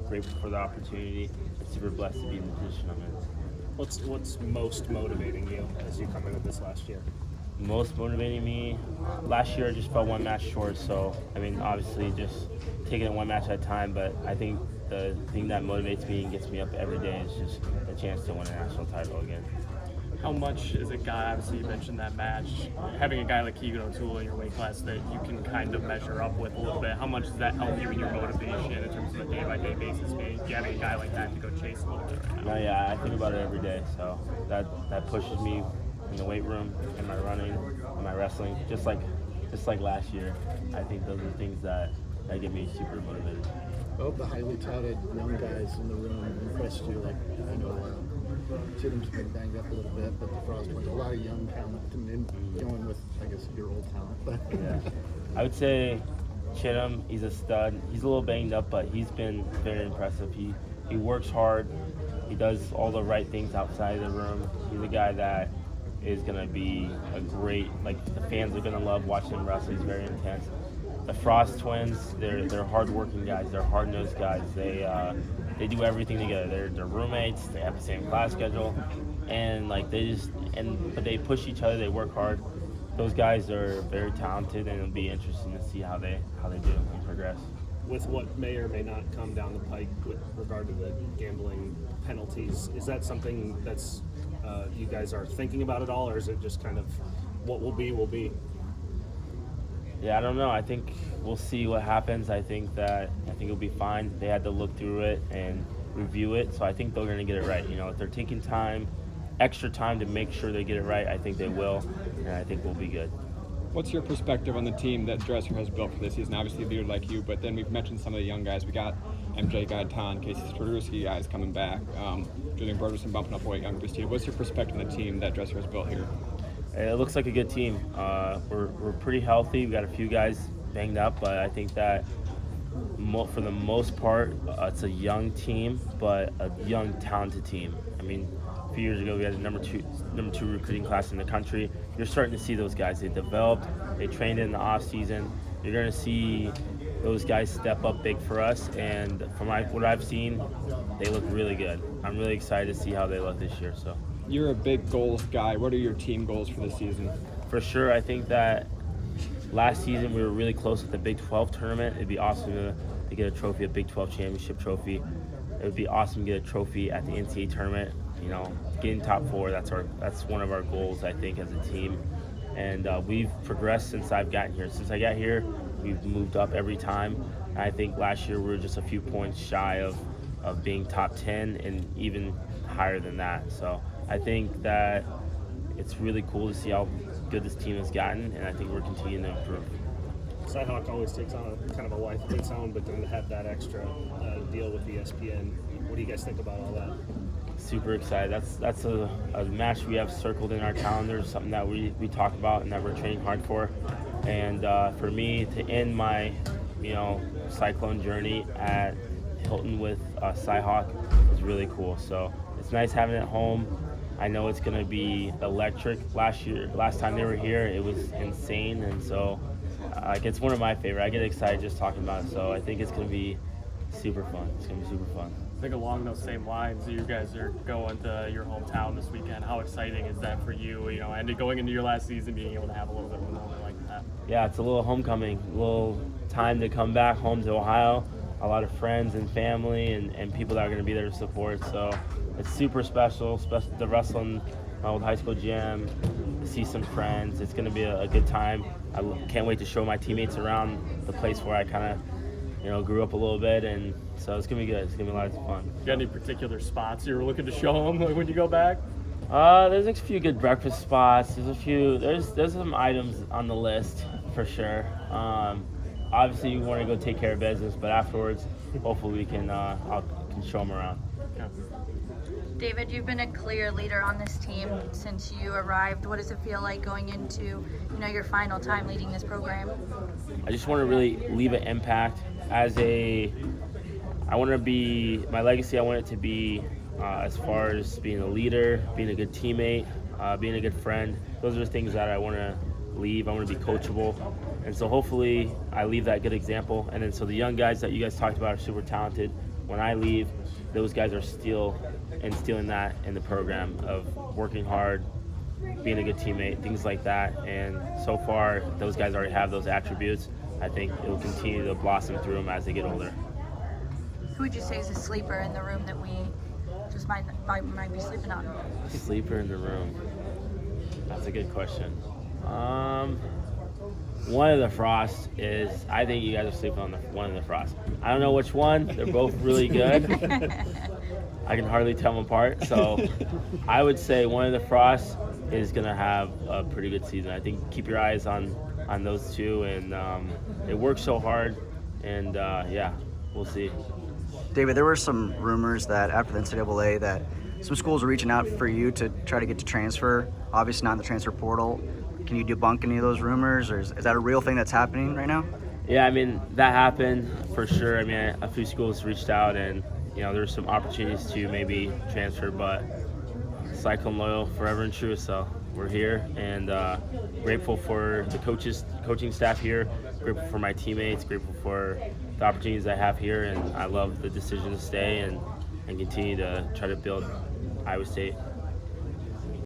grateful for the opportunity. I'm super blessed to be in the position I'm in. What's most motivating you as you come into this last year? Most motivating me, last year I just fell one match short, so I mean obviously just taking it one match at a time, but I think the thing that motivates me and gets me up every day is just the chance to win a national title again. How much is a guy, obviously you mentioned that match, having a guy like Keegan O'Toole in your weight class that you can kind of measure up with a little bit, how much does that help you in your motivation in terms of a day-by-day basis, having a guy like that to go chase a little bit right now? Yeah, I think about it every day, so that pushes me in the weight room, in my running, in my wrestling, just like last year. I think those are things that get me super motivated. Of the highly touted young guys in the room impressed you? Like, I know Chittum's been banged up a little bit, but the Frost went a lot of young talent and going with, I guess, your old talent. But Yeah, I would say Chittum, he's a stud. He's a little banged up, but he's been very impressive. He works hard. He does all the right things outside of the room. He's a guy that is going to be a great, like the fans are going to love watching him wrestle. He's very intense. The Frost twins, they're hard-working guys. They're hard-nosed guys. They do everything together. They're roommates. They have the same class schedule, and like but they push each other. They work hard. Those guys are very talented, and it'll be interesting to see how they do and progress. With what may or may not come down the pike with regard to the gambling penalties, is that something that's you guys are thinking about at all, or is it just kind of what will be will be? Yeah, I don't know. I think we'll see what happens. I think it'll be fine. They had to look through it and review it, so I think they're going to get it right. You know, if they're taking extra time to make sure they get it right, I think they will, and I think we'll be good. What's your perspective on the team that Dresser has built for this season? Obviously, a leader like you, but then we've mentioned some of the young guys. We got MJ Gaitan, Casey Stradurski guys coming back, Julian Bergerson bumping up a weight, young Christina. What's your perspective on the team that Dresser has built here? It looks like a good team. We're pretty healthy. We got a few guys banged up, but I think that for the most part, it's a young team, but a young, talented team. I mean, a few years ago, we had the number two recruiting class in the country. You're starting to see those guys. They developed. They trained in the off season. You're going to see those guys step up big for us, and from what I've seen, they look really good. I'm really excited to see how they look this year. So. You're a big goals guy. What are your team goals for this season? For sure, I think that last season we were really close at the Big 12 tournament. It'd be awesome to get a trophy, a Big 12 championship trophy. It would be awesome to get a trophy at the NCAA tournament. You know, getting top 4, that's one of our goals, I think, as a team. And we've progressed since I've gotten here. Since I got here, we've moved up every time. And I think last year we were just a few points shy of being top 10 and even higher than that. So I think that it's really cool to see how good this team has gotten, and I think we're continuing to improve. Cyhawk always takes on a kind of a life of its own, but then to have that extra deal with ESPN, what do you guys think about all that? Super excited. That's a match we have circled in our calendars, something that we talk about and that we're training hard for. And for me to end my Cyclone journey at Hilton with Cyhawk is really cool. So it's nice having it at home. I know it's going to be electric. Last time they were here, it was insane, and so it's one of my favorite. I get excited just talking about it, so I think it's going to be super fun. It's going to be super fun. I think along those same lines, you guys are going to your hometown this weekend. How exciting is that for you? You know, and going into your last season, being able to have a little bit of a moment like that. Yeah, it's a little homecoming, a little time to come back home to Ohio. A lot of friends and family and people that are going to be there to support. So it's super special to wrestle in my old high school gym, to see some friends. It's going to be a good time. I can't wait to show my teammates around the place where I kind of grew up a little bit, and so it's going to be good. It's going to be a lot of fun. You got any particular spots you were looking to show them when you go back? There's a few good breakfast spots. There's some items on the list for sure. Obviously, you want to go take care of business, but afterwards, hopefully we can show them around. Yeah. David, you've been a clear leader on this team since you arrived. What does it feel like going into your final time leading this program? I just want to really leave an impact. My legacy, I want it to be as far as being a leader, being a good teammate, being a good friend. Those are the things that I want to leave. I want to be coachable. And so hopefully I leave that good example. And then so the young guys that you guys talked about are super talented. when I leave, those guys are still instilling that in the program of working hard, being a good teammate, things like that. And so far, those guys already have those attributes. I think it will continue to blossom through them as they get older. Who would you say is a sleeper in the room that we just might be sleeping on? Sleeper in the room. That's a good question. One of the Frosts is, I think you guys are sleeping on one of the Frosts. I don't know which one. They're both really good. I can hardly tell them apart. So I would say one of the Frosts is going to have a pretty good season. I think keep your eyes on those two. And they work so hard. And, yeah, we'll see. David, there were some rumors that after the NCAA that some schools were reaching out for you to try to get to transfer, obviously not in the transfer portal. Can you debunk any of those rumors, or is that a real thing that's happening right now? Yeah, I mean, that happened for sure. I mean, a few schools reached out, and, there's some opportunities to maybe transfer, but Cyclone loyal, forever and true. So we're here, and grateful for the coaching staff here, grateful for my teammates, grateful for the opportunities I have here, and I love the decision to stay and continue to try to build Iowa State.